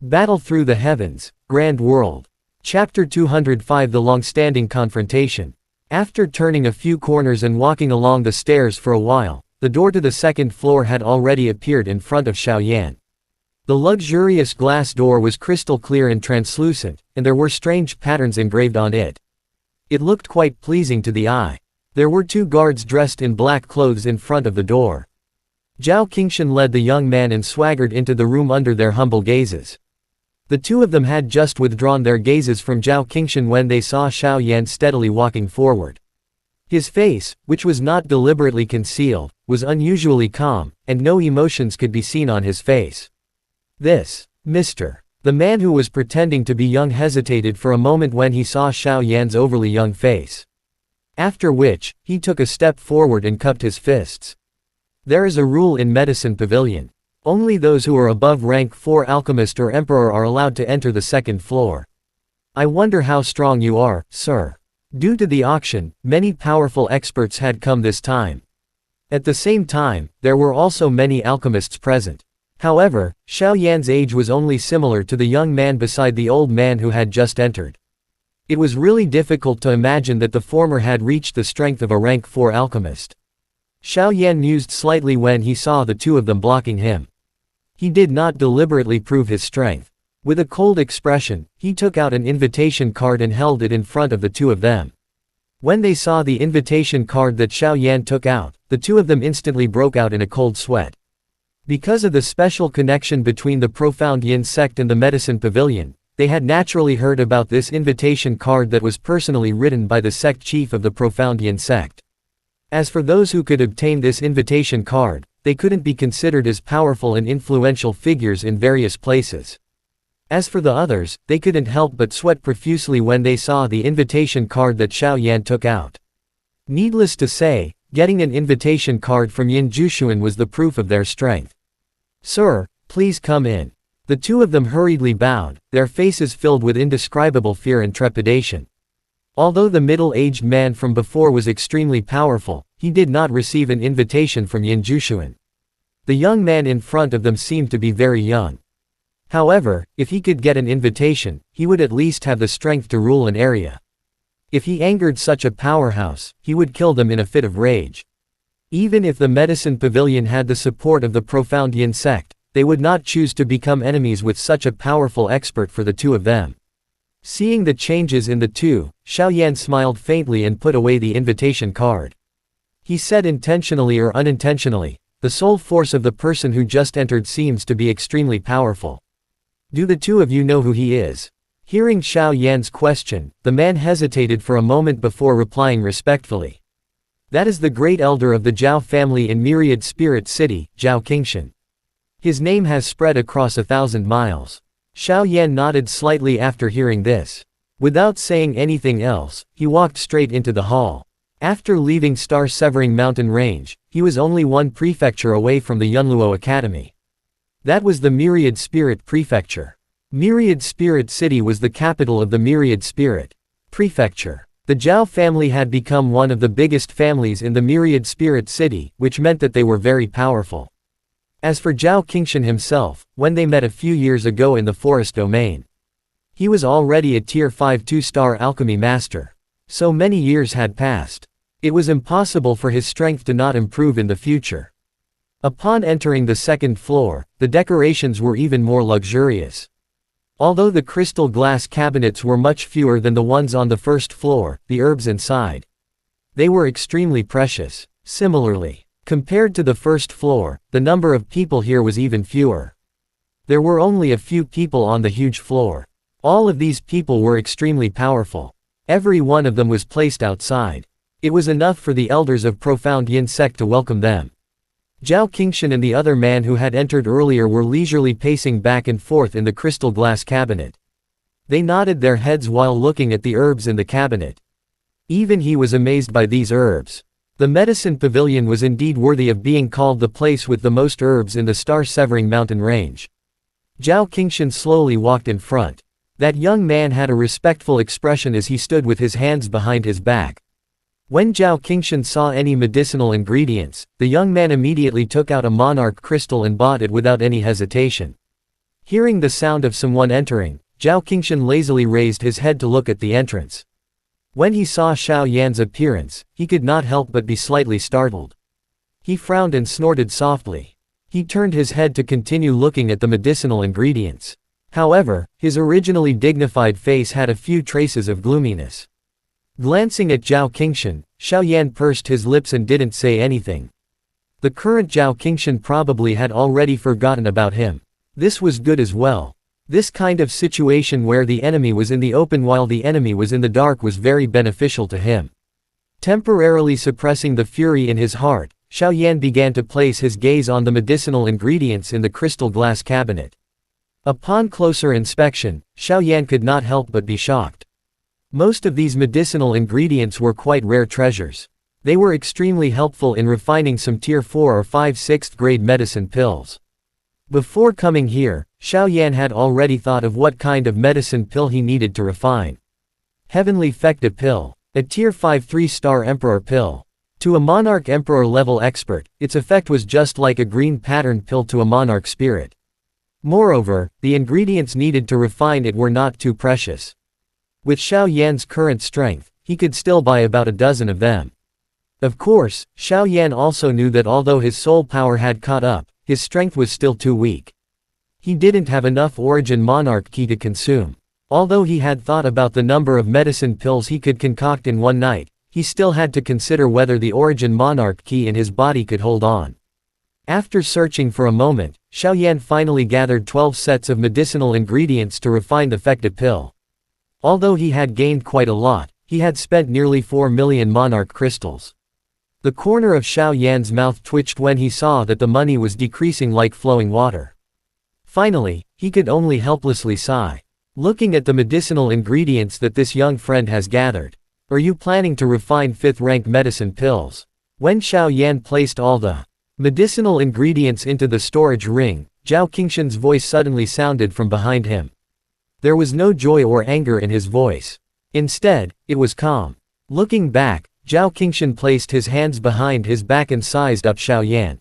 Battle Through the Heavens, Grand World. Chapter 205 The Long-Standing Confrontation. After turning a few corners and walking along the stairs for a while, the door to the second floor had already appeared in front of Xiaoyan. The luxurious glass door was crystal clear and translucent, and there were strange patterns engraved on it. It looked quite pleasing to the eye. There were two guards dressed in black clothes in front of the door. Zhao Qingshan led the young man and swaggered into the room under their humble gazes. The two of them had just withdrawn their gazes from Zhao Qingshan when they saw Xiaoyan steadily walking forward. His face, which was not deliberately concealed, was unusually calm, and no emotions could be seen on his face. "This, Mr." The man who was pretending to be young hesitated for a moment when he saw Xiaoyan's overly young face. After which, he took a step forward and cupped his fists. There is a rule in Medicine Pavilion. Only those who are above rank 4 alchemist or emperor are allowed to enter the second floor. I wonder how strong you are, sir. Due to the auction, many powerful experts had come this time. At the same time, there were also many alchemists present. However, Xiaoyan's age was only similar to the young man beside the old man who had just entered. It was really difficult to imagine that the former had reached the strength of a rank 4 alchemist. Xiaoyan mused slightly when he saw the two of them blocking him. He did not deliberately prove his strength. With a cold expression, he took out an invitation card and held it in front of the two of them. When they saw the invitation card that Xiaoyan took out, the two of them instantly broke out in a cold sweat. Because of the special connection between the Profound Yin sect and the Medicine Pavilion, they had naturally heard about this invitation card that was personally written by the sect chief of the Profound Yin sect. As for those who could obtain this invitation card, they couldn't be considered as powerful and influential figures in various places. As for the others, they couldn't help but sweat profusely when they saw the invitation card that Xiaoyan took out. Needless to say, getting an invitation card from Yin Jushuan was the proof of their strength. "Sir, please come in." The two of them hurriedly bowed, their faces filled with indescribable fear and trepidation. Although the middle-aged man from before was extremely powerful, he did not receive an invitation from Yin Jushuan. The young man in front of them seemed to be very young. However, if he could get an invitation, he would at least have the strength to rule an area. If he angered such a powerhouse, he would kill them in a fit of rage. Even if the Medicine Pavilion had the support of the Profound Yin sect, they would not choose to become enemies with such a powerful expert for the two of them. Seeing the changes in the two, Xiaoyan smiled faintly and put away the invitation card. He said intentionally or unintentionally, "The soul force of the person who just entered seems to be extremely powerful. Do the two of you know who he is?" Hearing Xiaoyan's question, the man hesitated for a moment before replying respectfully. "That is the great elder of the Zhao family in Myriad Spirit City, Zhao Qingshan. His name has spread across 1,000 miles. Xiaoyan nodded slightly after hearing this. Without saying anything else, he walked straight into the hall. After leaving Star-Severing Mountain Range, he was only one prefecture away from the Yunluo Academy. That was the Myriad Spirit Prefecture. Myriad Spirit City was the capital of the Myriad Spirit Prefecture. The Zhao family had become one of the biggest families in the Myriad Spirit City, which meant that they were very powerful. As for Zhao Qingshan himself, when they met a few years ago in the forest domain, he was already a Tier 5 2-star alchemy master. So many years had passed. It was impossible for his strength to not improve in the future. Upon entering the second floor, the decorations were even more luxurious. Although the crystal glass cabinets were much fewer than the ones on the first floor, the herbs inside, they were extremely precious. Similarly, compared to the first floor, the number of people here was even fewer. There were only a few people on the huge floor. All of these people were extremely powerful. Every one of them was placed outside. It was enough for the elders of Profound Yin sect to welcome them. Zhao Qingshan and the other man who had entered earlier were leisurely pacing back and forth in the crystal glass cabinet. They nodded their heads while looking at the herbs in the cabinet. Even he was amazed by these herbs. The Medicine Pavilion was indeed worthy of being called the place with the most herbs in the Star-Severing Mountain Range. Zhao Qingshan slowly walked in front. That young man had a respectful expression as he stood with his hands behind his back. When Zhao Qingshan saw any medicinal ingredients, the young man immediately took out a monarch crystal and bought it without any hesitation. Hearing the sound of someone entering, Zhao Qingshan lazily raised his head to look at the entrance. When he saw Xiao Yan's appearance, he could not help but be slightly startled. He frowned and snorted softly. He turned his head to continue looking at the medicinal ingredients. However, his originally dignified face had a few traces of gloominess. Glancing at Zhao Qingshan, Xiao Yan pursed his lips and didn't say anything. The current Zhao Qingshan probably had already forgotten about him. This was good as well. This kind of situation where the enemy was in the open while the enemy was in the dark was very beneficial to him. Temporarily suppressing the fury in his heart, Xiao Yan began to place his gaze on the medicinal ingredients in the crystal glass cabinet. Upon closer inspection, Xiao Yan could not help but be shocked. Most of these medicinal ingredients were quite rare treasures. They were extremely helpful in refining some tier 4 or 5 6th grade medicine pills. Before coming here, Xiao Yan had already thought of what kind of medicine pill he needed to refine. Heavenly Fecta pill. A tier 5 3-star emperor pill. To a monarch emperor level expert, its effect was just like a green pattern pill to a monarch spirit. Moreover, the ingredients needed to refine it were not too precious. With Xiao Yan's current strength, he could still buy about a dozen of them. Of course, Xiao Yan also knew that although his soul power had caught up, his strength was still too weak. He didn't have enough origin monarch ki to consume. Although he had thought about the number of medicine pills he could concoct in one night, he still had to consider whether the origin monarch ki in his body could hold on. After searching for a moment, Xiao Yan finally gathered 12 sets of medicinal ingredients to refine the Fecta pill. Although he had gained quite a lot, he had spent nearly 4 million monarch crystals. The corner of Xiao Yan's mouth twitched when he saw that the money was decreasing like flowing water. Finally, he could only helplessly sigh. Looking at the medicinal ingredients that this young friend has gathered. Are you planning to refine 5th rank medicine pills? When Xiao Yan placed all the medicinal ingredients into the storage ring, Zhao Qingshan's voice suddenly sounded from behind him. There was no joy or anger in his voice. Instead, it was calm. Looking back, Zhao Qingshan placed his hands behind his back and sized up Xiao Yan.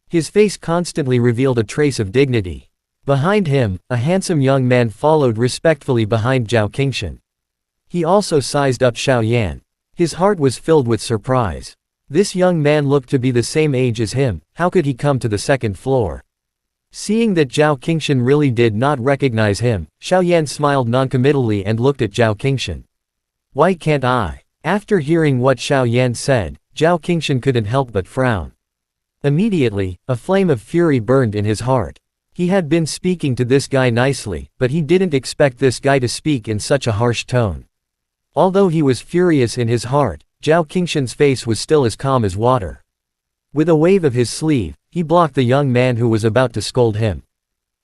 His face constantly revealed a trace of dignity. Behind him, a handsome young man followed respectfully behind Zhao Qingshan. He also sized up Xiao Yan. His heart was filled with surprise. This young man looked to be the same age as him, how could he come to the second floor? Seeing that Zhao Qingshan really did not recognize him, Xiao Yan smiled noncommittally and looked at Zhao Qingshan. Why can't I? After hearing what Xiao Yan said, Zhao Qingshan couldn't help but frown. Immediately, a flame of fury burned in his heart. He had been speaking to this guy nicely, but he didn't expect this guy to speak in such a harsh tone. Although he was furious in his heart, Zhao Qingshan's face was still as calm as water. With a wave of his sleeve, he blocked the young man who was about to scold him.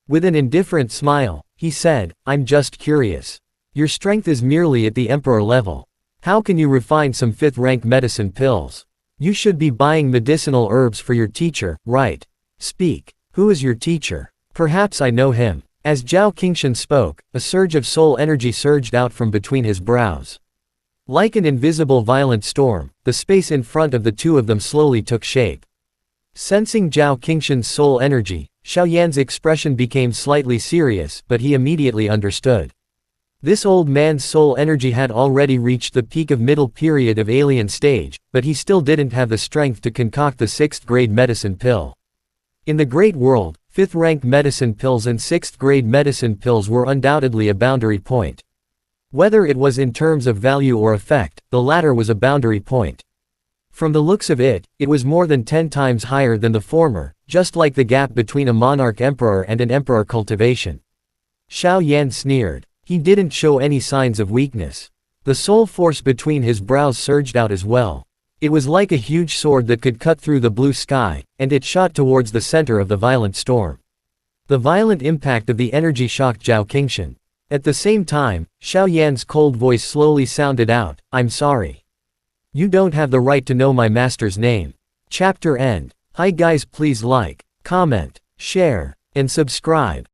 With an indifferent smile, he said, I'm just curious. Your strength is merely at the emperor level. How can you refine some 5th rank medicine pills? You should be buying medicinal herbs for your teacher, right? Speak. Who is your teacher? Perhaps I know him. As Zhao Qingshan spoke, a surge of soul energy surged out from between his brows. Like an invisible violent storm, the space in front of the two of them slowly took shape. Sensing Zhao Qingshan's soul energy, Xiao Yan's expression became slightly serious, but he immediately understood. This old man's soul energy had already reached the peak of middle period of alien stage, but he still didn't have the strength to concoct the 6th grade medicine pill. In the great world, 5th rank medicine pills and 6th grade medicine pills were undoubtedly a boundary point. Whether it was in terms of value or effect, the latter was a boundary point. From the looks of it, it was more than 10 times higher than the former, just like the gap between a monarch emperor and an emperor cultivation. Xiao Yan sneered. He didn't show any signs of weakness. The soul force between his brows surged out as well. It was like a huge sword that could cut through the blue sky, and it shot towards the center of the violent storm. The violent impact of the energy shocked Zhao Qingshan. At the same time, Xiao Yan's cold voice slowly sounded out, I'm sorry. You don't have the right to know my master's name. Chapter end. Hi guys, please like, comment, share, and subscribe.